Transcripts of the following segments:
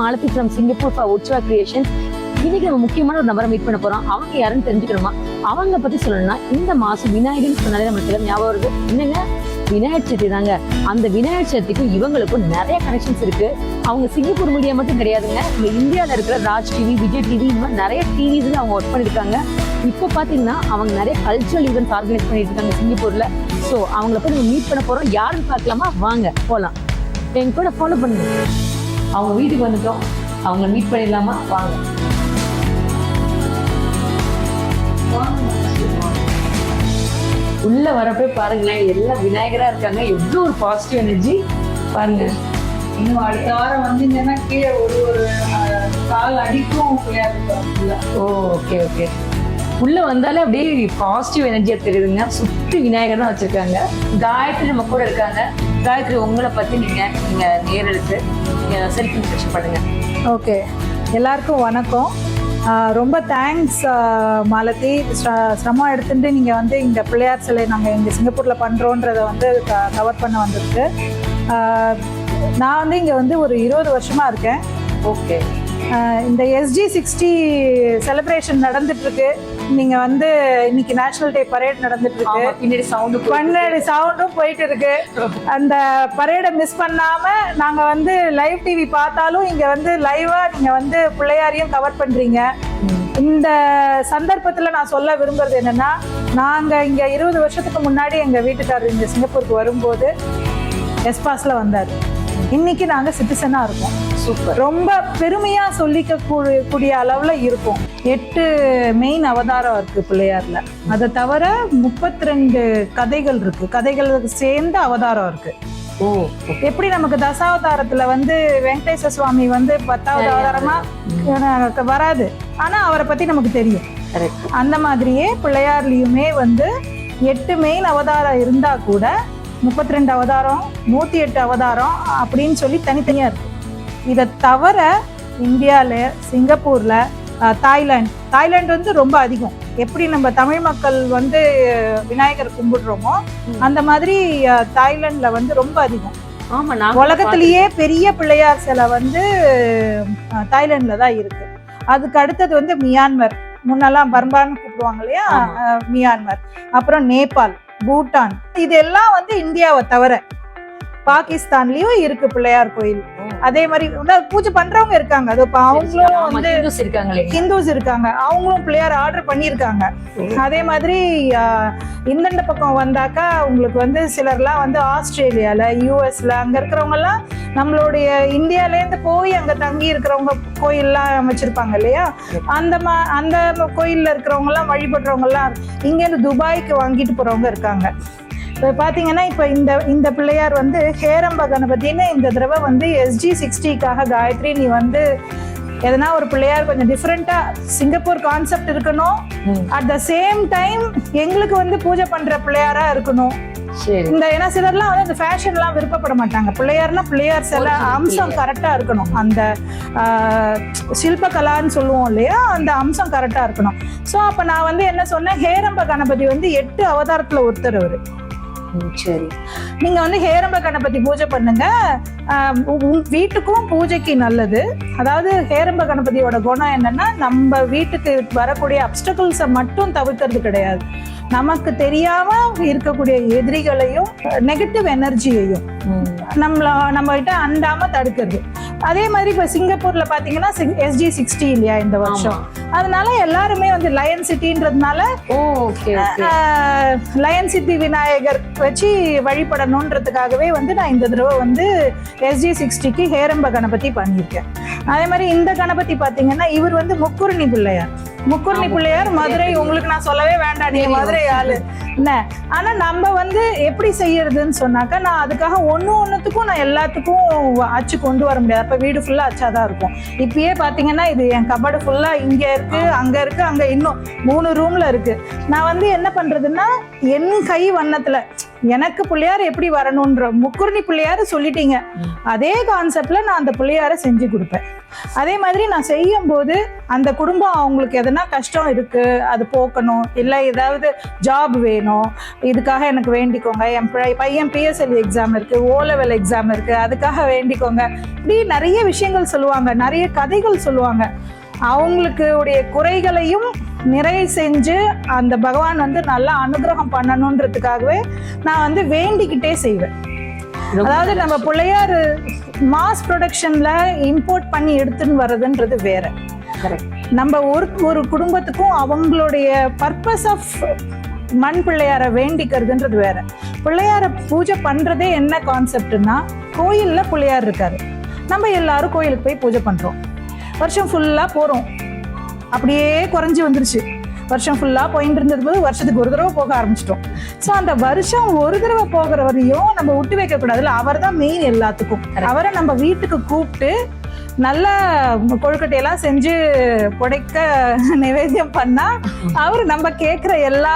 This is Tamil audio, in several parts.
Malathi from Singapore for Utsava creation. இன்னைக்கு நம்ம முக்கியமான ஒரு நபரை மீட் பண்ண போறோம். அவங்க யாருன்னு தெரிஞ்சுக்கணுமா? அவங்க பத்தி சொல்லணும்னா, இந்த மாசம் விநாயகர்னு சொன்னாலே நம்மளுக்கு ஞாபகம் வருது. என்னங்க, விநாயகர் சதுர்த்தி தாங்க. அந்த விநாயகர் சதுர்த்திக்கும் இவங்களுக்கும் நிறைய கனெக்ஷன்ஸ் இருக்கு. அவங்க சிங்கப்பூர் மீடியா மட்டும் கிடையாதுங்க, நம்ம இந்தியாவில் இருக்கிற ராஜ் டிவி, விஜய் டிவி, இந்த மாதிரி நிறைய டிவிஸ்ல அவங்க ஒர்க் பண்ணியிருக்காங்க. இப்போ பார்த்தீங்கன்னா அவங்க நிறைய கல்ச்சுரல் ஈவெண்ட்ஸ் ஆர்கனைஸ் பண்ணிட்டு இருக்காங்க சிங்கப்பூர்ல. ஸோ அவங்கள போய் நம்ம மீட் பண்ண போறோம். யாருன்னு பார்க்கலாமா? வாங்க போகலாம், என் கூட ஃபாலோ பண்ணுங்க. அவங்க வீட்டுக்கு வந்துட்டோம், அவங்க மீட் பண்ணிடலாமா? வாங்க. உள்ள வரப்பே பாருங்களேன், எல்லாம் விநாயகரா இருக்காங்க. எவ்வளவு ஒரு பாசிட்டிவ் எனர்ஜி பாருங்க. இன்னும் அடுத்த வாரம் வந்தீங்கன்னா கீழே ஒரு கால் அடிக்கும். ஓ, ஓகே ஓகே. உள்ள வந்தாலே அப்படியே பாசிட்டிவ் எனர்ஜியா தெரியுதுங்க. சுற்றி விநாயகர் தான் வச்சிருக்காங்க. காயத்ரி நம்ம கூட இருக்காங்க. காயத்ரி, உங்களை பத்தி நீங்க நேரெடுத்து செல்ஃப் இன்ட்ரடக்ஷன் பண்ணுங்க. ஓகே, எல்லாருக்கும் வணக்கம். ரொம்ப தேங்க்ஸ் மாலதி. சிரமம் எடுத்துட்டு நீங்கள் வந்து இந்த பிள்ளையார் சிலை நாங்கள் இங்கே சிங்கப்பூரில் பண்ணுறோன்றதை வந்து கவர் பண்ண வந்திருக்கு. நான் வந்து இங்கே வந்து ஒரு 20 வருஷமாக இருக்கேன். ஓகே. இந்த SG60 செலிப்ரேஷன் நடந்துட்டுருக்கு. நீங்கள் வந்து இன்னைக்கு நேஷனல் டே பரேட் நடந்துட்டுருக்கு. பின்னாடி சவுண்டும் போயிட்டு இருக்கு. அந்த பரேடை மிஸ் பண்ணாமல் நாங்கள் வந்து லைவ் டிவி பார்த்தாலும் இங்கே வந்து லைவாக நீங்கள் வந்து பிள்ளையாரையும் கவர் பண்ணுறீங்க. இந்த சந்தர்ப்பத்தில் நான் சொல்ல விரும்புறது என்னென்னா, நாங்கள் இங்கே 20 வருஷத்துக்கு முன்னாடி எங்கள் வீட்டுக்காரர் இங்கே சிங்கப்பூருக்கு வரும்போது எஸ்பாஸில் வந்தார். இன்னைக்கு நாங்கள் சிட்டிசனாக இருக்கோம். சூப்பர். ரொம்ப பெருமையாக சொல்லிக்க கூடிய அளவில் இருக்கும். 8 மெயின் அவதாரம் இருக்குது பிள்ளையாரில். அதை தவிர 32 கதைகள் இருக்குது. கதைகளுக்கு சேர்ந்த அவதாரம் இருக்குது. ஓ, எப்படி நமக்கு தசாவதாரத்தில் வந்து வெங்கடேச சுவாமி வந்து 10வது அவதாரமாக வராது, ஆனால் அவரை பற்றி நமக்கு தெரியும். அந்த மாதிரியே பிள்ளையார்லேயுமே வந்து 8 மெயின் அவதாரம் இருந்தால் கூட 32 அவதாரம், 108 அவதாரம் அப்படின்னு சொல்லி தனித்தனியாக இருக்குது. இதை தவிர இந்தியாவில், சிங்கப்பூரில், தாய்லாந்து வந்து ரொம்ப அதிகம். எப்படி நம்ம தமிழ் மக்கள் வந்து விநாயகர் கும்பிடுறோமோ அந்த மாதிரி தாய்லாண்டில் வந்து ரொம்ப அதிகம். உலகத்திலேயே பெரிய பிள்ளையார் சிலை வந்து தாய்லாண்டில் தான் இருக்கு. அதுக்கு அடுத்தது வந்து மியான்மர், முன்னெல்லாம் பர்மான்னு கூப்பிடுவாங்க இல்லையா, மியான்மர். அப்புறம் நேபாள், பூட்டான், இதெல்லாம் வந்து இந்தியாவை தவிர பாகிஸ்தான்லயும் இருக்கு பிள்ளையார் கோயில். அதே மாதிரி பூஜை பண்றவங்க இருக்காங்க. அது அவங்களும் வந்து ஹிந்துஸ் இருக்காங்க, அவங்களும் பிள்ளையார் ஆர்டர் பண்ணியிருக்காங்க. அதே மாதிரி இந்த பக்கம் வந்தாக்கா உங்களுக்கு வந்து சிலர்லாம் வந்து ஆஸ்திரேலியால, யூஎஸ்ல அங்க இருக்கிறவங்க எல்லாம் நம்மளுடைய இந்தியாலேருந்து போய் அங்க தங்கி இருக்கிறவங்க கோயில்லாம் வச்சிருப்பாங்க இல்லையா, அந்த கோயில்ல இருக்கிறவங்க எல்லாம் வழிபடுறவங்க எல்லாம் இங்கேருந்து துபாய்க்கு வாங்கிட்டு போறவங்க இருக்காங்க. இப்போ பார்த்தீங்கன்னா இப்போ இந்த பிள்ளையார் வந்து ஹேரம்ப கணபதினு இந்த தடவை வந்து SG60க்காக காயத்ரி நீ வந்து எதனா ஒரு பிள்ளையார் கொஞ்சம் டிஃப்ரெண்டா சிங்கப்பூர் கான்செப்ட் இருக்கணும், அட் த சேம் டைம் எங்களுக்கு வந்து பூஜை பண்ற பிள்ளையாரா இருக்கணும். இந்த ஏன்னா சிலர்லாம் வந்து அந்த ஃபேஷன்லாம் விருப்பப்பட மாட்டாங்க. பிள்ளையார்னா பிள்ளையார் சில அம்சம் கரெக்டா இருக்கணும். அந்த சில்பகலான்னு சொல்லுவோம் இல்லையா, அந்த அம்சம் கரெக்டா இருக்கணும். ஸோ அப்போ நான் வந்து என்ன சொன்னேன், ஹேரம்ப கணபதி வந்து 8 அவதாரத்துல ஒருத்தர் அவரு. சரி, நீங்க வந்து ஹேரம்ப கணபதி பூஜை பண்ணுங்க, வீட்டுக்கும் பூஜைக்கு நல்லது. அதாவது ஹேரம்ப கணபதியோட குணம் என்னன்னா, நம்ம வீட்டுக்கு வரக்கூடிய அப்டக்கிள்ஸை மட்டும் தவிர்க்கிறது கிடையாது, நமக்கு தெரியாம இருக்கக்கூடிய எதிரிகளையும் நெகட்டிவ் எனர்ஜியையும் நம்ம கிட்ட அண்டாம தடுக்கிறது. அதே மாதிரி இப்ப சிங்கப்பூர்ல பாத்தீங்கன்னா SG60 இல்லையா இந்த வருஷம், அதனால எல்லாருமே வந்து லயன் சிட்டின்றதுனால லயன் சிட்டி விநாயகர் வச்சு வழிபடணுன்றதுக்காகவே வந்து நான் இந்த தடவை வந்து SG60க்கு ஹேரம்ப கணபதி பண்ணியிருக்கேன். அதே மாதிரி இந்த கணபதி பாத்தீங்கன்னா இவர் வந்து முக்குருணி பிள்ளையார். மதுரை, உங்களுக்கு நான் சொல்லவே வேண்டாம், நீங்க மதுரை ஆளு என்ன. ஆனா நம்ம வந்து எப்படி செய்யறதுன்னு சொன்னாக்கா, நான் அதுக்காக ஒண்ணுத்துக்கும் நான் எல்லாத்துக்கும் அச்சு கொண்டு வர முடியாது. அப்ப வீடு ஃபுல்லா அச்சாதான் இருக்கும். இப்பயே பாத்தீங்கன்னா இது என் கபடு ஃபுல்லா இங்க இருக்கு, அங்க இருக்கு, அங்க இன்னும் 3 ரூம்ல இருக்கு. நான் வந்து என்ன பண்றதுன்னா, என் கை வண்ணத்துல எனக்கு பிள்ளையார் எப்படி வரணும்ன்ற முக்குருணி பிள்ளையார் சொல்லிட்டீங்க, அதே கான்செப்ட்ல நான் அந்த பிள்ளையாரை செஞ்சு கொடுப்பேன். அதே மாதிரி நான் செய்யும் போது அந்த குடும்பம் அவங்களுக்கு எதனா கஷ்டம் இருக்கு, அது போக்கணும், இல்லை ஏதாவது ஜாப் வேணும், இதுக்காக எனக்கு வேண்டிக்கோங்க, என் பையன் PSLE எக்ஸாம் இருக்கு, O-level எக்ஸாம் இருக்கு, அதுக்காக வேண்டிக்கோங்க, இப்படி நிறைய விஷயங்கள் சொல்லுவாங்க, நிறைய கதைகள் சொல்லுவாங்க. அவங்களுக்கு உடைய குறைகளையும் நிறைய செஞ்சு அந்த பகவான் வந்து நல்லா அனுகிரகம் பண்ணணுன்றதுக்காகவே நான் வந்து வேண்டிக்கிட்டே செய்வேன். அதாவது நம்ம பிள்ளையார் மாஸ் ப்ரொடக்ஷன்ல இம்போர்ட் பண்ணி எடுத்துன்னு வர்றதுன்றது வேற. நம்ம ஒரு குடும்பத்துக்கும் அவங்களுடைய பர்பஸ் ஆஃப் மண் பிள்ளையாரை வேண்டிக்கிறதுன்றது வேற. பிள்ளையார பூஜை பண்றதே என்ன கான்செப்ட்னா, கோயில்ல பிள்ளையார் இருக்காரு, நம்ம எல்லாரும் கோயிலுக்கு போய் பூஜை பண்றோம், வருஷம் ஃபுல்லா போறோம், அப்படியே குறைஞ்சி வந்துருச்சு. வருஷம் ஃபுல்லா போயிட்டு இருந்தது போது வருஷத்துக்கு ஒரு தடவை போக ஆரம்பிச்சிட்டோம். ஸோ அந்த வருஷம் ஒரு தடவை போகிற வரையும் நம்ம விட்டு வைக்க கூடாதுல்ல. அவர் தான் மெயின் எல்லாத்துக்கும். அவரை நம்ம வீட்டுக்கு கூப்பிட்டு நல்ல கொழுக்கட்டையெல்லாம் செஞ்சு புடைக்க நிவேத்தியம் பண்ணா அவர் நம்ம கேட்குற எல்லா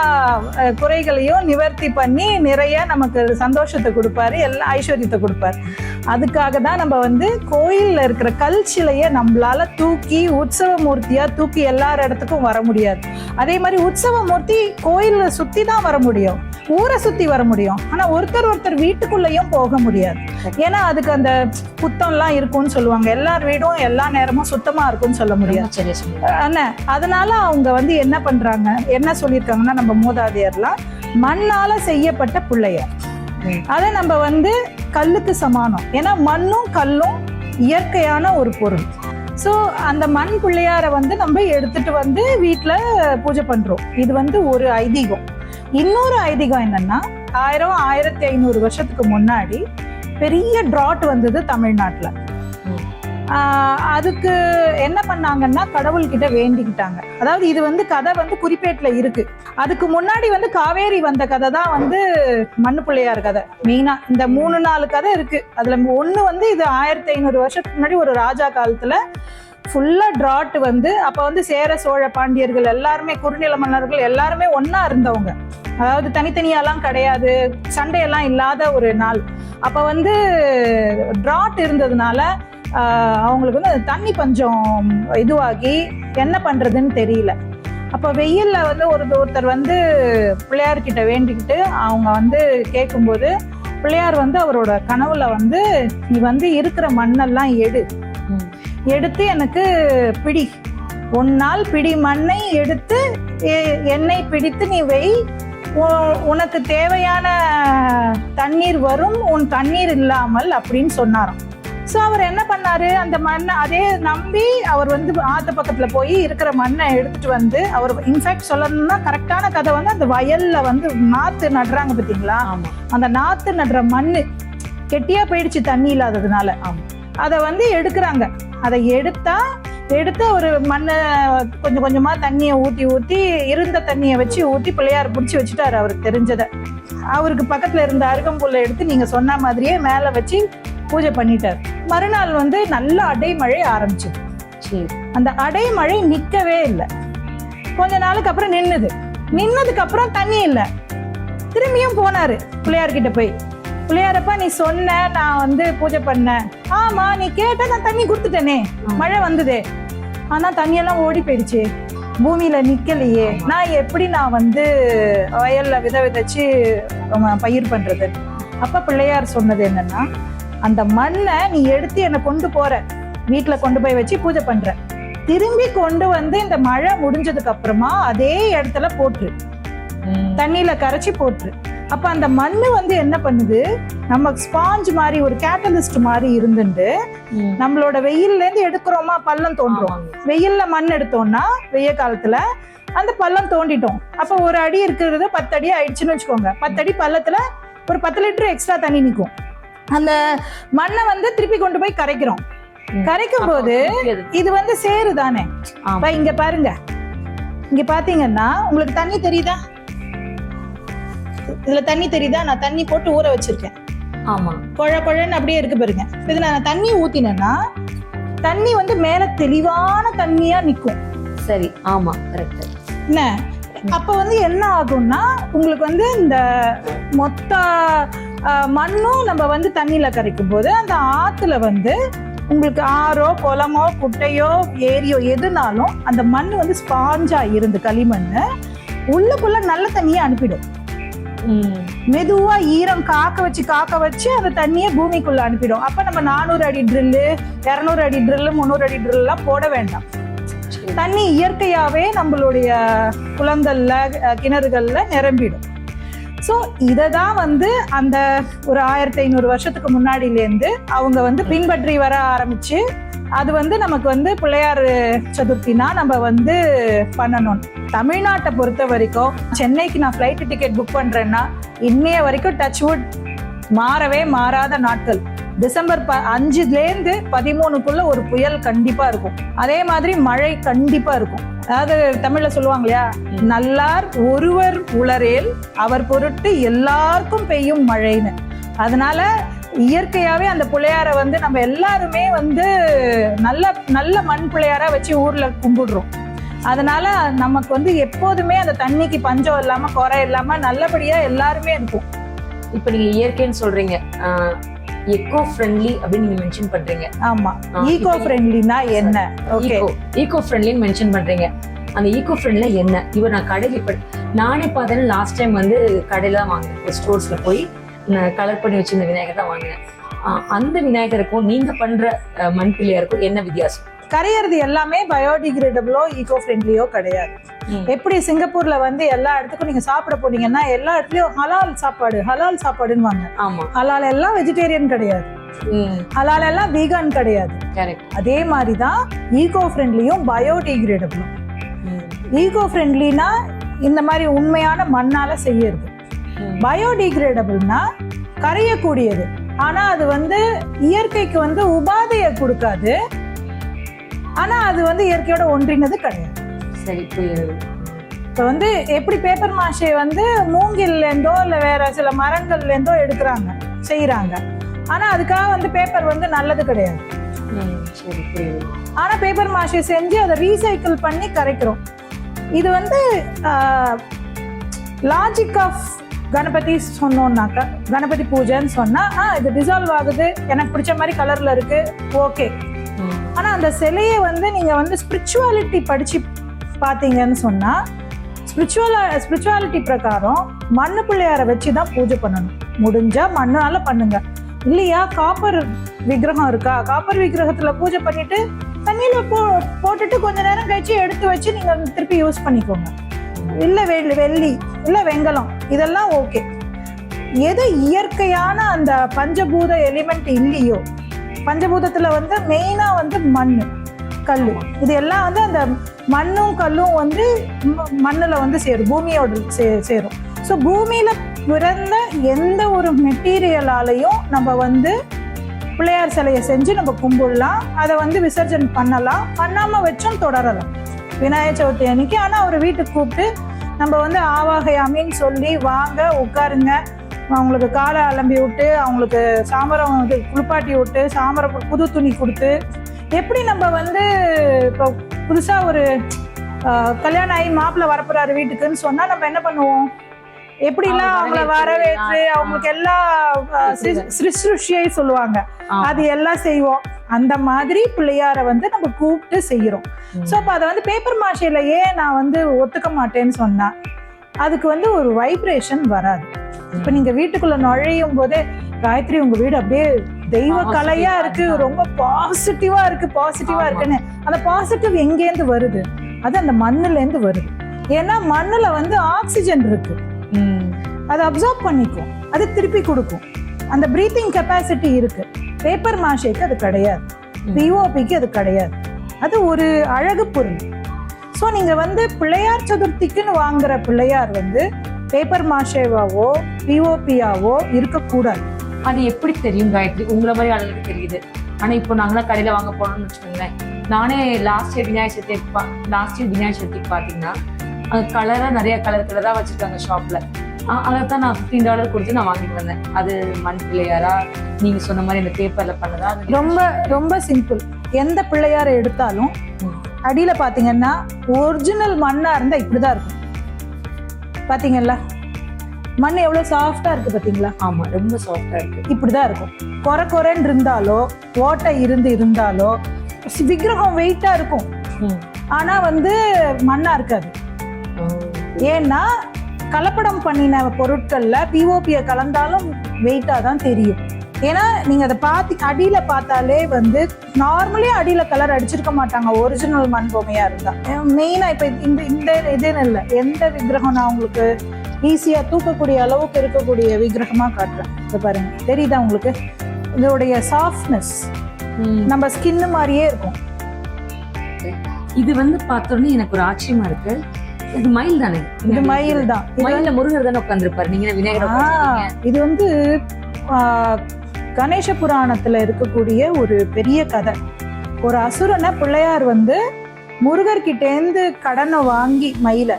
குறைகளையும் நிவர்த்தி பண்ணி நிறைய நமக்கு சந்தோஷத்தை கொடுப்பாரு, எல்லா ஐஸ்வர்யத்தை கொடுப்பாரு. அதுக்காக தான் நம்ம வந்து கோயிலில் இருக்கிற கல் சிலையை நம்மளால தூக்கி உற்சவ மூர்த்தியா தூக்கி எல்லார் இடத்துக்கும் வர முடியாது. அதே மாதிரி உற்சவ மூர்த்தி கோயிலில் சுற்றி தான் வர முடியும், ஊரை சுற்றி வர முடியும். ஆனால் ஒருத்தர் வீட்டுக்குள்ளேயும் போக முடியாது. ஏன்னா அதுக்கு அந்த புத்தம்லாம் இருக்கும்னு சொல்லுவாங்க, எல்லார் வீடும் எல்லா நேரமும் சுத்தமா இருக்கும்னு சொல்ல முடியாது. அதனால அவங்க வந்து என்ன பண்றாங்க, என்ன சொல்லியிருக்காங்கன்னா, நம்ம மூதாதையர்லாம் மண்ணால செய்யப்பட்ட பிள்ளையார், அதை நம்ம வந்து கல்லுக்கு சமானம். ஏன்னா மண்ணும் கல்லும் இயற்கையான ஒரு பொருள். ஸோ அந்த மண் பிள்ளையாரை வந்து நம்ம எடுத்துட்டு வந்து வீட்டில் பூஜை பண்றோம். இது வந்து ஒரு ஐதீகம். இன்னொரு ஐதீகம் என்னன்னா, 1500 வருஷத்துக்கு முன்னாடி பெரிய டிராட் வந்தது தமிழ்நாட்டில். அதுக்கு என்ன பண்ணாங்கன்னா, கடவுள்கிட்ட வேண்டிக்கிட்டாங்க. அதாவது இது வந்து கதை வந்து குறிப்பேட்டில் இருக்கு. அதுக்கு முன்னாடி வந்து காவேரி வந்த கதை தான் வந்து மண்ணு பிள்ளையார் கதை. மெயினா இந்த 3-4 கதை இருக்கு. அதுல ஒண்ணு வந்து இது 1500 வருஷத்துக்கு முன்னாடி ஒரு ராஜா காலத்துல ஃபுல்லா டிராட் வந்து, அப்ப வந்து சேர சோழ பாண்டியர்கள் எல்லாருமே, குறுநில மன்னர்கள் எல்லாருமே ஒன்னா இருந்தவங்க. அதாவது தனித்தனியாலாம் கிடையாது, சண்டையெல்லாம் இல்லாத ஒரு நாள். அப்ப வந்து டிராட் இருந்ததுனால அவங்களுக்கு வந்து தண்ணி பஞ்சம் இதுவாகி என்ன பண்றதுன்னு தெரியல. அப்போ வெயில்ல வந்து ஒருத்தர் வந்து பிள்ளையார்கிட்ட வேண்டிக்கிட்டு அவங்க வந்து கேட்கும்போது, பிள்ளையார் வந்து அவரோட கனவுல வந்து, நீ வந்து இருக்கிற மண்ணெல்லாம் எடுத்து எனக்கு பிடி, ஒன்னால் பிடி மண்ணை எடுத்து என்னை பிடித்து நீ வெய், உனக்கு தேவையான தண்ணீர் வரும், உன் தண்ணீர் இல்லாமல் அப்படின்னு சொன்னாராம். ஸோ அவர் என்ன பண்ணாரு, அந்த மண்ணை அதே நம்பி அவர் வந்து ஆத்து பக்கத்துல போய் இருக்கிற மண்ணை எடுத்துட்டு வந்து, அவர் இன்ஃபேக்ட் சொல்லணும்னா கரெக்டான கதை வந்து, அந்த வயல்ல வந்து நாத்து நடுறாங்க பார்த்தீங்களா, அந்த நாத்து நடுற மண்ணு கெட்டியா போயிடுச்சு தண்ணி இல்லாததுனால. அதை வந்து எடுக்கிறாங்க. அதை எடுத்து ஒரு மண்ணை கொஞ்சம் கொஞ்சமா தண்ணியை ஊற்றி இருந்த தண்ணியை வச்சு ஊற்றி பிள்ளையார் பிடிச்சி வச்சுட்டாரு. அவருக்கு தெரிஞ்சதை அவருக்கு பக்கத்துல இருந்த அருகம்புல்லை எடுத்து நீங்க சொன்ன மாதிரியே மேல வச்சு பூஜை பண்ணிட்டார். மறுநாள் வந்து நல்ல அடைமழை ஆரம்பிச்சது. அந்த அடைமழை நிக்கவே இல்லை. கொஞ்ச நாளுக்கு அப்புறம் நின்னதுக்கு அப்புறம் தண்ணி இல்லை. திரும்பியும் போனாரு பிள்ளையார்கிட்ட போய், பிள்ளையாரப்பா நீ சொன்ன, நான் வந்து பூஜை பண்ணேன், ஆமா நீ கேட்ட, நான் தண்ணி கொடுத்துட்டேனே, மழை வந்ததே, ஆனா தண்ணியெல்லாம் ஓடி போயிடுச்சு, பூமியில நிக்கலையே, நான் வந்து வயல்ல விதைச்சு பயிர் பண்றது. அப்ப பிள்ளையார் சொன்னது என்னன்னா, அந்த மண்ணை நீ எடுத்து என்னை கொண்டு போற, வீட்டுல கொண்டு போய் வச்சு பூஜை பண்ற, திரும்பி கொண்டு வந்து இந்த மழை முடிஞ்சதுக்கு அப்புறமா அதே இடத்துல போட்டுரு, தண்ணியில கரைச்சி போட்டுரு. அப்ப அந்த மண்ணு வந்து என்ன பண்ணுது, நம்ம ஸ்பாஞ்ச் மாதிரி, ஒரு கேட்டலிஸ்ட் மாதிரி இருந்துட்டு, நம்மளோட வெயில்ல இருந்து எடுக்கிறோமா பள்ளம் தோன்றோம், வெயில்ல மண் எடுத்தோம்னா வெய்ய காலத்துல அந்த பள்ளம் தோண்டிட்டோம். அப்ப ஒரு அடி இருக்கிறது 10 அடி ஆயிடுச்சுன்னு வச்சுக்கோங்க. 10 அடி பள்ளத்துல ஒரு 10 லிட்டர் எக்ஸ்ட்ரா தண்ணி நிற்கும். அந்த மண்ணை வந்து திருப்பி கொண்டு போய் கரைக்கிறோம். கரைக்கும் போது இது வந்து சேரு தானே. இங்க பாருங்க, இங்க பாத்தீங்கன்னா உங்களுக்கு தண்ணி தெரியுதா, இதுல தண்ணி தெரியுதா, நான் தண்ணி போட்டு ஊற வச்சிருக்கேன். ஆமா, குழன்னு அப்படியே இருக்கு பாருங்க. இது நான் தண்ணி ஊத்தினேன்னா தண்ணி வந்து மேல தெளிவான தண்ணியா நிக்கும். சரி, ஆமா, கரெக்ட். என்ன அப்ப வந்து என்ன ஆகும்னா உங்களுக்கு வந்து இந்த மொத்த மண்ணும் நம்ம வந்து தண்ணியில கரைக்கும் போது அந்த ஆத்துல வந்து உங்களுக்கு ஆறோ குளமோ குட்டையோ ஏரியோ எதுனாலும் அந்த மண் வந்து ஸ்பாஞ்சா இருந்து களிமண் உள்ளுக்குள்ள நல்ல தண்ணியை அனுப்பிடும். மெதுவா ஈரம் காக்க வச்சு அந்த தண்ணியை பூமிக்குள்ள அனுப்பிடும். அப்ப நம்ம 400 அடி ட்ரில்லு 200 அடி ட்ரில்லு 300 அடி ட்ரில் எல்லாம் போட வேண்டாம். தண்ணி இயற்கையாவே நம்மளுடைய குளங்கள்ல கிணறுகள்ல நிரம்பிடும். ஸோ இதை தான் வந்து அந்த ஒரு 1500 வருஷத்துக்கு முன்னாடியிலேருந்து அவங்க வந்து பின்பற்றி வர ஆரம்பிச்சு அது வந்து நமக்கு வந்து பிள்ளையார் சதுர்த்தினா நம்ம வந்து பண்ணணும். தமிழ்நாட்டை பொறுத்த வரைக்கும் சென்னைக்கு நான் ஃப்ளைட் டிக்கெட் புக் பண்றேன்னா இன்னைய வரைக்கும் டச்வுட் மாறவே மாறாத நாட்கள் டிசம்பர் 5லேருந்து 13க்குள்ள ஒரு புயல் கண்டிப்பா இருக்கும். அதே மாதிரி மழை கண்டிப்பா இருக்கும். அதாவது தமிழ்ல சொல்லுவாங்க இல்லையா, நல்லார் ஒருவர் உளரேல் அவர் பொருட்டு எல்லாருக்கும் பெய்யும் மழைன்னு. அதனால இயற்கையாவே அந்த பிள்ளையார வந்து நம்ம எல்லாருமே வந்து நல்ல நல்ல மண் பிள்ளையாரா வச்சு ஊர்ல கும்பிடுறோம். அதனால நமக்கு வந்து எப்போதுமே அந்த தண்ணிக்கு பஞ்சம் இல்லாம குறை இல்லாம நல்லபடியா எல்லாருமே இருக்கும். இப்ப நீங்க இயற்கைன்னு சொல்றீங்க, எக்கோ ஃப்ரெண்ட்லி அப்படின்னு நீங்க மென்ஷன் பண்றீங்க. ஆமா, ஈகோ ஃப்ரெண்ட்லினா என்ன? ஓகே, ஈகோ ஃப்ரெண்ட்லின்னு மென்ஷன் பண்றீங்க. அந்த ஈகோ ஃப்ரெண்ட்ல என்ன? இவர் நான் கடையில் நானே பார்த்தேன்னா லாஸ்ட் டைம் வந்து கடையில தான் வாங்கினேன். ஸ்டோர்ஸ்ல போய் நான் கலர் பண்ணி வச்சிருந்த விநாயகர் தான் வாங்கினேன். அந்த விநாயகருக்கும் நீங்க பண்ற மண் பிள்ளையாருக்கும் என்ன வித்தியாசம்? கரையிறது எல்லாமே பயோடிகிரேடபிளோ ஈகோ ஃப்ரெண்ட்லியோ கிடையாது. எப்படி சிங்கப்பூர்ல வந்து எல்லா இடத்துக்கும் நீங்க சாப்பிட போனீங்கன்னா எல்லா இடத்துலயும் ஹலால் சாப்பாடுன்னு வாங்க. ஆமா, ஹலால் எல்லாம் வெஜிடேரியன் கிடையாது, ஹலால் எல்லாம் வீகன் கிடையாது. அதே மாதிரிதான் ஈகோ ஃப்ரெண்ட்லியும் பயோடிகிரேடபிளும். ஈகோ ஃப்ரெண்ட்லினா இந்த மாதிரி உண்மையான மண்ணால செய்யறது. பயோடிகிரேடபிள்னா கரையக்கூடியது, ஆனா அது வந்து இயற்கைக்கு வந்து உபாதையை கொடுக்காது, ஆனா அது வந்து இயற்கையோட ஒன்றினது கிடையாது. சரி, புரியுது. இப்ப வந்து எப்படி பேப்பர் மாஷே வந்து மூங்கில்ல இருந்தோ இல்ல வேற சில மரங்கள்ல இருந்தோ எடுக்கிறாங்க செய்யறாங்க, ஆனா அதுக்காக வந்து பேப்பர் வந்து நல்லது கிடையாது. சரி, புரியுது. ஆனா பேப்பர் மாஷே செஞ்சு அதை ரீசைக்கிள் பண்ணி கரைக்கிறோம். இது வந்து லாஜிக் ஆஃப் கணபதி சொன்னோம்னாக்கா, கணபதி பூஜைன்னு சொன்னா இது டிசால்வ் ஆகுது, எனக்கு பிடிச்ச மாதிரி கலர்ல இருக்கு, ஓகே. ஆனா அந்த சிலையை வந்து நீங்க வந்து ஸ்பிரிச்சுவாலிட்டி படிச்சு பாத்தீங்கன்னு சொன்னா ஸ்பிரிச்சுவாலிட்டி பிரகாரம் மண்ணு பிள்ளையார வச்சுதான் பூஜை பண்ணணும். முடிஞ்சா மண்ணால பண்ணுங்க, இல்லையா காப்பர் விக்கிரகம் இருக்கா, காப்பர் விக்கிரகத்துல பூஜை பண்ணிட்டு தண்ணியில போட்டுட்டு கொஞ்ச நேரம் கழிச்சு எடுத்து வச்சு நீங்க திருப்பி யூஸ் பண்ணிக்கோங்க. இல்ல வெள்ளி இல்ல வெங்கலம் இதெல்லாம் ஓகே. எது இயற்கையான அந்த பஞ்சபூத எலிமெண்ட் இல்லையோ, பஞ்சபூதத்துல வந்து மெயினா வந்து மண்ணு கல்லு, இது எல்லாம் வந்து அந்த மண்ணும் கல்லும் வந்து மண்ணுல வந்து சேரும், பூமியோட சேரும். ஸோ பூமியில பிறந்த எந்த ஒரு மெட்டீரியலாலையும் நம்ம வந்து பிள்ளையார் சிலையை செஞ்சு நம்ம கும்பிடலாம், அதை வந்து விசர்ஜன் பண்ணலாம், பண்ணாம வச்சும் தொடரலாம் விநாயகர் சதுர்த்தி அன்னைக்கு. ஆனா அவர் வீட்டுக்கு கூப்பிட்டு நம்ம வந்து ஆவாகையாமின்னு சொல்லி வாங்க உட்காருங்க, அவங்களுக்கு காலை அலம்பி விட்டு அவங்களுக்கு சாமரம் வந்து குளிப்பாட்டி விட்டு சாமரம் புது துணி கொடுத்து, எப்படி நம்ம வந்து இப்போ புதுசா ஒரு கல்யாணம் ஆகி மாப்பிள்ளை வரப்போறாரு வீட்டுக்குன்னு சொன்னா நம்ம என்ன பண்ணுவோம், எப்படிலாம் அவங்கள வரவேற்று அவங்களுக்கு எல்லா சிருஷ்டியை சொல்லுவாங்க, அது எல்லாம் செய்வோம். அந்த மாதிரி பிள்ளையார வந்து நம்ம கூப்பிட்டு செய்யறோம். ஸோ அப்போ அதை வந்து பேப்பர் மாஷையில ஏன் நான் வந்து ஒத்துக்க மாட்டேன்னு சொன்னா, அதுக்கு வந்து ஒரு வைப்ரேஷன் வராது. இப்ப நீங்க வீட்டுக்குள்ள நுழையும் போதே காயத்ரி உங்க வீடு அப்படியே தெய்வ கலையா இருக்கு, ரொம்ப பாசிட்டிவா இருக்குன்னு, அந்த பாசிட்டிவ் எங்கேருந்து வருது? அது அந்த மண்ணுல இருந்து வருது. ஏன்னா மண்ணுல வந்து ஆக்சிஜன் இருக்கு, அதை அப்சர்வ் பண்ணிக்கும், அது திருப்பி கொடுக்கும், அந்த பிரீத்திங் கெப்பாசிட்டி இருக்கு. பேப்பர் மாஷேக்கு அது கிடையாது, பிஓபிக்கு அது கிடையாது, அது ஒரு அழகு பொருள். ஸோ நீங்க வந்து பிள்ளையார் சதுர்த்திக்குன்னு வாங்குற பிள்ளையார் வந்து பேப்பர் மாஷேவாவோ பிஓபியாவோ இருக்கக்கூடாது. அது எப்படி தெரியும் காயத்ரி? உங்களை மாதிரி ஆளுக்கு தெரியுது. ஆனா இப்போ நாங்களாம் கடையில வாங்க போனோம்னு வச்சுக்கோங்களேன், நானே லாஸ்ட் இயர் விநாயகர் சதுர்த்திக்கு பாத்தீங்கன்னா கலரா நிறைய கலரா வச்சிருக்காங்க ஷாப்ல. அதைத்தான் நான் $15 கொடுத்து நான் வாங்கிட்டு வந்தேன். அது மண் பிள்ளையாரா நீங்க சொன்ன மாதிரி இந்த பேப்பர்ல பண்ணதா? ரொம்ப ரொம்ப சிம்பிள். எந்த பிள்ளையாரை எடுத்தாலும் அடியில பாத்தீங்கன்னா ஒரிஜினல் மண்ணா இருந்தா இப்படிதான் இருக்கும். பாத்தீங்கல்ல மண் எவ்வளவு சாஃப்டா இருக்கு பாத்தீங்களா? ஆமா, ரொம்ப சாஃப்டா இருக்கு. இப்படிதான் இருக்கும். கொரன்னு இருந்தாலோ ஓட்டை இருந்தாலோ விக்கிரகம் வெயிட்டா இருக்கும். ஆனா வந்து மண்ணா இருக்காது. ஏன்னா கலப்படம் பண்ணின பொருட்கள்ல பிஓபியை கலந்தாலும் வெயிட்டா தான் தெரியும். ஏன்னா நீங்க அதை அடியில பார்த்தாலே வந்து நார்மலி அடியில கலர் அடிச்சிருக்க மாட்டாங்க ஒரிஜினல் மண் பொம்மையா இருந்தா. மெயினா இப்ப இந்த இதுன்னு இல்லை, எந்த விக்கிரகம் நான் உங்களுக்கு ஈஸியா தூக்கக்கூடிய அளவுக்கு இருக்கக்கூடிய விக்கிரகமா காட்டுறேன். இதை பாருங்க, தெரியுதா உங்களுக்கு? இதோடைய சாஃப்ட்னஸ் நம்ம ஸ்கின் மாதிரியே இருக்கும். இது வந்து பார்த்தோன்னே எனக்கு ஒரு ஆச்சரியமா இருக்கு. இது மயில் தானே? இது மயில் தான். மயில முருகர் தானே உட்கார்ந்துருப்பாரு. நீங்க விநாயகர். இது வந்து கணேச புராணத்துல இருக்கக்கூடிய ஒரு பெரிய கதை. ஒரு அசுரனை பிள்ளையார் வந்து முருகர்கிட்டேந்து கடனை வாங்கி மயில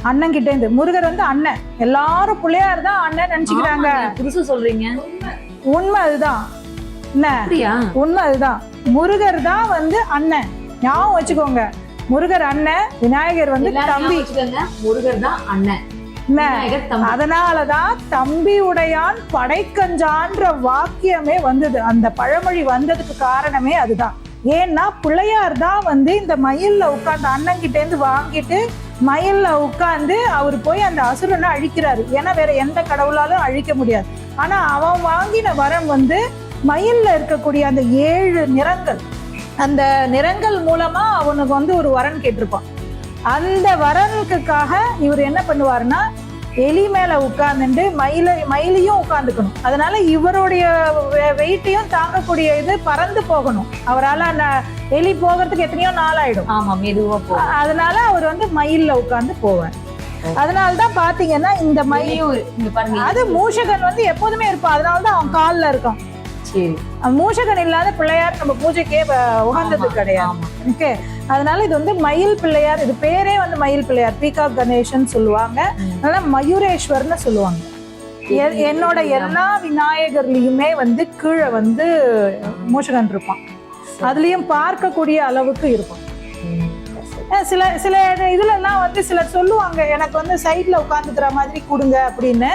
அண்ணன் கிட்டேந்து, முருகர் வந்து அண்ணன், எல்லாரும் பிள்ளையார் தான் அண்ணன் நினைச்சுக்கிறாங்க. புதுசா சொல்றீங்க? உண்மை அதுதான். என்ன உண்மை அதுதான். முருகர் தான் வந்து அண்ணன், ஞாபகம் வச்சுக்கோங்க. முருகர் அண்ணன், விநாயகர் வந்து தம்பி. முருகர் தான் அண்ணன், அதனாலதான் தம்பி உடையான் படைக்கஞ்சான்ற வாக்கியமே வந்தது. அந்த பழமொழி வந்ததுக்கு காரணமே அதுதான். ஏன்னா பிள்ளையார் தான் வந்து இந்த மயில்ல உட்கார்ந்து அண்ணன் கிட்ட இருந்து வாங்கிட்டு மயில்ல உட்கார்ந்து அவர் போய் அந்த அசுரனை அழிக்கிறாரு. ஏன்னா வேற எந்த கடவுளாலும் அழிக்க முடியாது. ஆனா அவன் வாங்கின வரம் வந்து மயில்ல இருக்கக்கூடிய அந்த 7 நிறங்கள், அந்த நிறங்கள் மூலமா அவனுக்கு வந்து ஒரு வரன் கேட்டிருப்பான். அந்த வரனுக்காக இவர் என்ன பண்ணுவாருன்னா எலி மேல உட்கார்ந்துட்டு மயிலையும் உட்கார்ந்துக்கணும். அதனால இவருடைய வெயிட்டையும் தாங்கக்கூடிய இது பறந்து போகணும். அவரால் எலி போகிறதுக்கு எத்தனையோ நாள் ஆயிடும். ஆமா, மெதுவா போகும். அதனால அவர் வந்து மயில்ல உட்கார்ந்து போவார். அதனாலதான் பாத்தீங்கன்னா இந்த மயில் அது மூஷகன் வந்து எப்போதுமே இருப்பான். அதனாலதான் அவன் கால்ல இருக்கான். மூஷகன் இல்லாத பிள்ளையார் நம்ம பூஜைக்கே உகந்தது கிடையாது. ஓகே, அதனால இது வந்து மயில் பிள்ளையார். இது பேரே வந்து மயில் பிள்ளையார், பீகாக் கணேசன் சொல்லுவாங்க. அதனால மயூரேஸ்வர்னு சொல்லுவாங்க. என்னோட எல்லா விநாயகர்லயுமே வந்து கீழே வந்து மூஷகன் இருப்பான். அதுலயும் பார்க்கக்கூடிய அளவுக்கு இருக்கும். சில சில இதுல எல்லாம் வந்து சிலர் சொல்லுவாங்க எனக்கு வந்து சைட்ல உட்காந்துக்கிற மாதிரி கொடுங்க அப்படின்னு.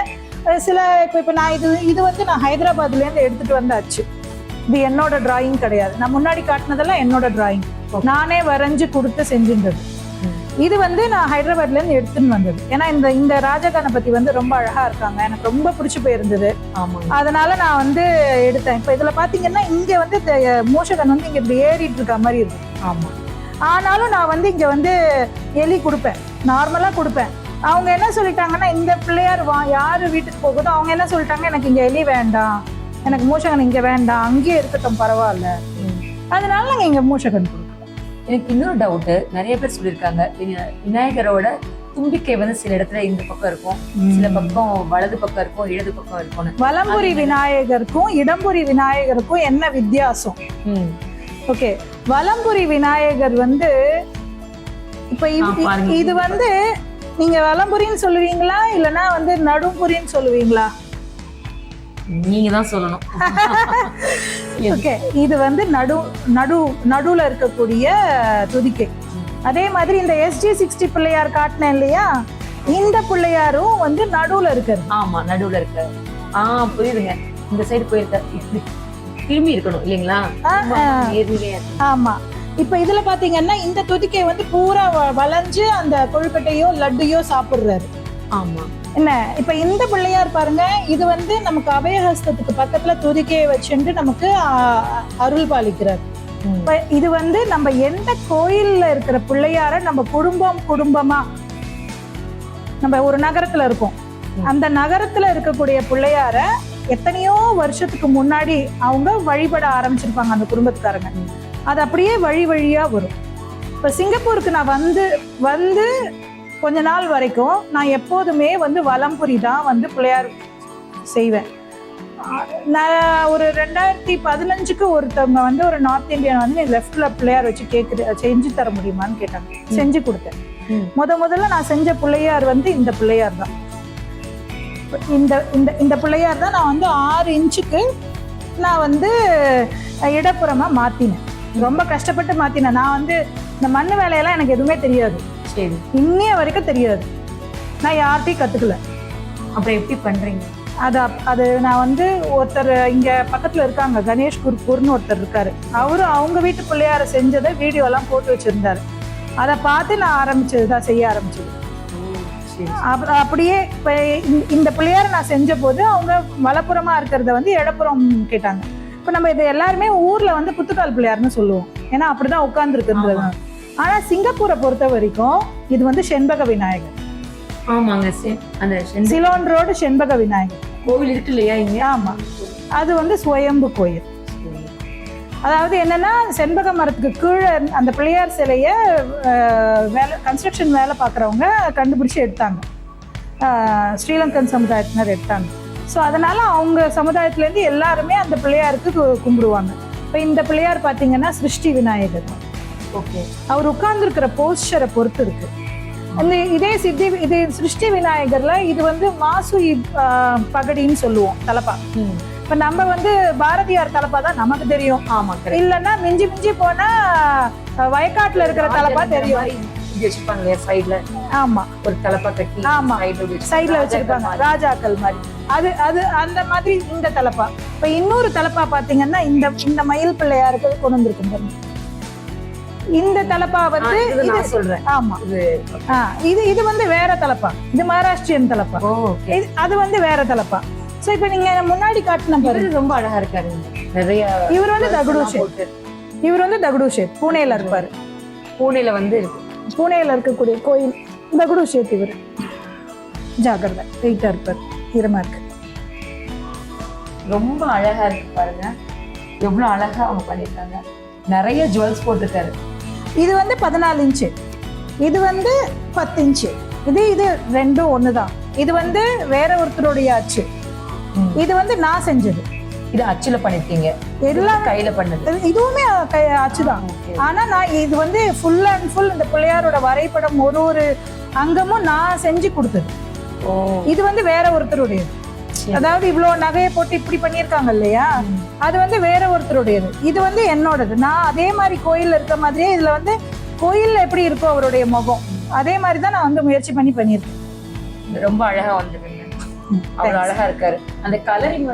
சில இப்ப நான் இது வந்து நான் ஹைதராபாத்ல இருந்து எடுத்துட்டு வந்தாச்சு. இது என்னோட டிராயிங் கிடையாது. நான் முன்னாடி காட்டினதெல்லாம் என்னோட டிராயிங், நானே வரைஞ்சு கொடுத்து செஞ்சிருந்தது. இது வந்து நான் ஹைதராபாத்ல இருந்து எடுத்துன்னு வந்தது. ஏன்னா இந்த ராஜகணபதி வந்து ரொம்ப அழகா இருக்காங்க, எனக்கு ரொம்ப பிடிச்சு போயிருந்தது. அதனால நான் வந்து எடுத்தேன். இப்ப இதுல பாத்தீங்கன்னா இங்க வந்து மூஷகன் வந்து இங்க இப்படி ஏறிட்டு இருக்க மாதிரி இருக்கும். ஆமா, ஆனாலும் நான் வந்து இங்க வந்து எலி கொடுப்பேன், நார்மலா கொடுப்பேன். அவங்க என்ன சொல்லிட்டாங்கன்னா இந்த பிள்ளையார் யாரு வீட்டுக்கு போகுதோ அவங்க என்ன சொல்லிட்டாங்க, எனக்கு இங்க எலி வேண்டாம், எனக்கு மூஷகன் இங்க வேண்டாம், அங்கேயே இருக்கட்டும் பரவாயில்ல, அதனால நாங்க இங்க மூஷகன் கொடுக்குறோம். எனக்கு இன்னொரு டவுட், நிறைய பேர் சொல்லியிருக்காங்க விநாயகரோட தும்பிக்கை வந்து சில இடத்துல இந்த பக்கம் இருக்கும், சில பக்கம் வலது பக்கம் இருக்கும், இடது பக்கம் இருக்கும். வலம்புரி விநாயகருக்கும் இடம்புரி விநாயகருக்கும் என்ன வித்தியாசம்? ஓகே, வலம்புரி விநாயகர் வந்து இப்ப இது வந்து நீங்க வலம்புரின்னு சொல்லுவீங்களா இல்லனா வந்து நடும்புரின்னு சொல்லுவீங்களா? நீங்க தான் சொல்லணும். ஓகே, இது வந்து நடுவுல இருக்கக்கூடிய துதிக்கை. அதே மாதிரி இந்த SG60 பிள்ளையார் காட்டினேன் இல்லையா, இந்த பிள்ளையாரும் வந்து நடுவுல இருக்காரு. ஆமா, நடுவுல இருக்காரு. புரியுதுங்க. இந்த சைடு போயிருக்காரு, இப்படி திரும்பி இருக்கணும் இல்லைங்களா? ஆமா. இப்ப இதுல பாத்தீங்கன்னா இந்த துதிக்கை வந்து பூரா வளைஞ்சு அந்த கொழுக்கட்டையோ லட்டையோ சாப்பிடுறாரு. ஆமா. என்ன இப்ப இந்த பிள்ளையார் பாருங்க, இது வந்து நமக்கு அபயஹஸ்தத்துக்கு பக்கத்துல துதிக்கையை வச்சுட்டு நமக்கு அருள் பாலிக்கிறார். இது வந்து நம்ம எந்த கோயில்ல இருக்கிற பிள்ளையார நம்ம குடும்பமா நம்ம ஒரு நகரத்துல இருக்கோம், அந்த நகரத்துல இருக்கக்கூடிய பிள்ளையார எத்தனையோ வருஷத்துக்கு முன்னாடி அவங்க வழிபட ஆரம்பிச்சிருப்பாங்க அந்த குடும்பத்துக்காரங்க. அது அப்படியே வழியா வரும். இப்ப சிங்கப்பூருக்கு நான் வந்து கொஞ்ச நாள் வரைக்கும் நான் எப்போதுமே வந்து வலம்புரி தான் வந்து பிள்ளையார் செய்வேன். நான் ஒரு 2015க்கு ஒருத்தவங்க வந்து ஒரு நார்த் இந்தியன் வந்து லெஃப்ட்ல பிள்ளையார் வச்சு செஞ்சு தர முடியுமான்னு கேட்டாங்க. செஞ்சு கொடுத்தேன். முதல்ல நான் செஞ்ச பிள்ளையார் வந்து இந்த பிள்ளையார் தான். இந்த பிள்ளையார் தான் நான் வந்து 6 இன்ச்சுக்கு நான் வந்து இடப்புறமா மாத்தினேன். ரொம்ப கஷ்டப்பட்டு மாத்தினேன். நான் வந்து இந்த மண்ணு வேலையெல்லாம் எனக்கு எதுவுமே தெரியாது, இன்னைய வரைக்கும் தெரியாது. நான் யார்கிட்டையும் கற்றுக்கல. அப்புறம் எப்படி பண்றீங்க? அது நான் வந்து ஒருத்தர் இங்கே பக்கத்தில் இருக்காங்க, கணேஷ் குர்பூர்னு ஒருத்தர் இருக்காரு. அவரும் அவங்க வீட்டு பிள்ளையார செஞ்சதை வீடியோலாம் போட்டு வச்சுருந்தாரு. அதை பார்த்து நான் செய்ய ஆரம்பிச்சது. அப்படியே இப்போ இந்த பிள்ளையார நான் செஞ்ச போது அவங்க வலப்புறமாக இருக்கிறத வந்து இடப்புறம் கேட்டாங்க. இப்போ நம்ம இது எல்லாருமே ஊரில் வந்து குத்துக்கால் பிள்ளையார்னு சொல்லுவோம், ஏன்னா அப்படிதான் உட்கார்ந்துருக்குன்றது. ஆனால் சிங்கப்பூரை பொறுத்த வரைக்கும் இது வந்து செண்பக விநாயகர். ஆமாங்க, அந்த சிலோன் ரோடு செண்பக விநாயகர் கோவில் இருக்கு இல்லையா இங்க? ஆமா, அது வந்து சுயம்பு கோயில். அதாவது என்னன்னா, செண்பக மரத்துக்கு கீழே அந்த பிள்ளையார் சிலைய கன்ஸ்ட்ரக்ஷன் வேலை பார்க்குறவங்க கண்டுபிடிச்சு எடுத்தாங்க, ஸ்ரீலங்கன் சமுதாயத்தினர் எடுத்தாங்க. ஸோ அதனால அவங்க சமுதாயத்துலேருந்து எல்லாருமே அந்த பிள்ளையாருக்கு கும்பிடுவாங்க. இப்போ இந்த பிள்ளையார் பார்த்தீங்கன்னா சிருஷ்டி விநாயகர். ஓகே, அவர் உட்கார்ந்துருக்கிற போஸ்டரை பொறுத்து இருக்கு. இது சிருஷ்டி விநாயகர்ல இது வந்து மாசு பகடின்னு சொல்லுவோம், தலப்பா. இப்ப நம்ம வந்து பாரதியார் தலப்பா தான் நமக்கு தெரியும். ஆமா, இல்லன்னா மிஞ்சி போனா வயக்காட்டுல இருக்கிற தலப்பா தெரியும். சைடுல ஆமா ஒரு தலப்பா கட்டி, ஆமா சைடுல வச்சிருப்பாங்க, ராஜாக்கள் மாதிரி. அது அந்த மாதிரி இந்த தலப்பா. இப்ப இன்னொரு தலப்பா பாத்தீங்கன்னா இந்த மயில் பிள்ளையாருக்கு கொண்டு வந்திருக்கு. இந்த தலப்பா வந்து சொல்றேன். ஆமா, இது வந்து வேற தலப்பா, இது மகாராஷ்டிரியன் தலப்பா. அது வந்து வேற தலப்பா. சோ இப்ப நீங்க முன்னாடி காட்டின பாருங்க, ரொம்ப அழகா இருக்காரு. நிறைய இவர் வந்து தகுடு ஷேப் பூனேல இருப்பாரு. பூனேல இருக்கக்கூடிய கோயில் தகுடு ஷேப். இவர் ஜாகிரதை, வெயிட்டா இருப்பாரு, ஈரமா இருக்கு. ரொம்ப அழகா இருக்கு பாருங்க, எவ்வளவு அழகா அவங்க பண்ணிருக்காங்க. நிறைய ஜுவல்ஸ் போட்டிருக்காரு. இது வந்து 14 இன்ச்சு, இது வந்து 10 இன்ச்சு. இது ரெண்டும் ஒண்ணுதான். இது வந்து வேற ஒருத்தருடைய அச்சு, இது வந்து நான் செஞ்சது. இது அச்சுல பண்ணிருக்கீங்க? எல்லாம் கையில பண்ணது. இதுவுமே அச்சுதான். ஆனா நான் இது வந்து ஃபுல் அண்ட் ஃபுல் இந்த பிள்ளையாரோட வரைபடம் ஒரு அங்கமும் நான் செஞ்சு கொடுத்தது. இது வந்து வேற ஒருத்தருடையது. அதாவது இவ்வளவு நகையை போட்டு இப்படி பண்ணியிருக்காங்க இல்லையா, அது வந்து வேற ஒருத்தருடையது. இது வந்து என்னோடது. நான் அதே மாதிரி கோயில்ல இருக்க மாதிரியே இதுல வந்து கோயில்ல எப்படி இருக்கோ அவருடைய முகம், அதே மாதிரிதான் நான் வந்து முயற்சி பண்ணியிருக்கேன். ரொம்ப அழகா வந்துருங்க, அவ்வளவு அழகா இருக்காரு. அந்த கலரிங்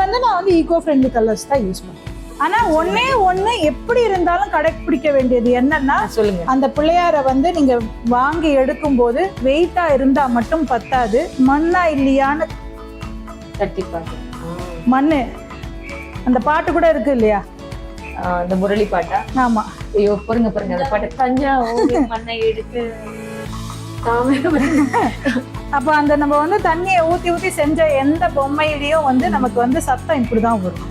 வந்து நான் வந்து ஈகோ ஃப்ரெண்ட்லி கலர்ஸ் தான் யூஸ் பண்ணேன். ஆனா ஒண்ணு எப்படி இருந்தாலும் கடைபிடிக்க வேண்டியது என்னன்னா, சொல்லுங்க, அந்த பிள்ளையார வந்து நீங்க வாங்கி எடுக்கும் போது வெயிட்டா இருந்தா மட்டும் பத்தாது, மண்ணா இல்லையான்னு தட்டிப்பாங்க. மண்ணு, அந்த பாட்டு கூட இருக்கு இல்லையா, அந்த முரளி பாட்டா? ஆமா. ஐயோ பாருங்க அந்த பாட்டு, தஞ்சாவூர் மண்ணை எடுத்து. அப்ப அந்த நம்ம வந்து தண்ணியை ஊத்தி செஞ்ச எந்த பொம்மையிலையும் வந்து நமக்கு வந்து சத்தம் இப்படிதான் வரும்.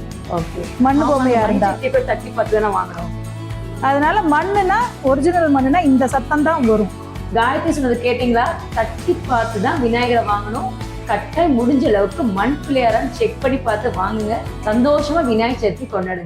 மண்ணு பொம்மையா இருந்தா தட்டி பார்த்து தானே வாங்கணும். அதனால மண்ணுனா, ஒரிஜினல் மண்ணுனா இந்த சத்தம் தான் வரும். காயத்ரி சொன்னது கேட்டீங்களா? தட்டி பார்த்து தான் விநாயகரை வாங்கணும். கட்டாயம் முடிஞ்ச அளவுக்கு மண் பிள்ளையாரான்னு செக் பண்ணி பார்த்து வாங்குங்க. சந்தோஷமா விநாயகர் சதுர்த்தி கொண்டாடுங்க.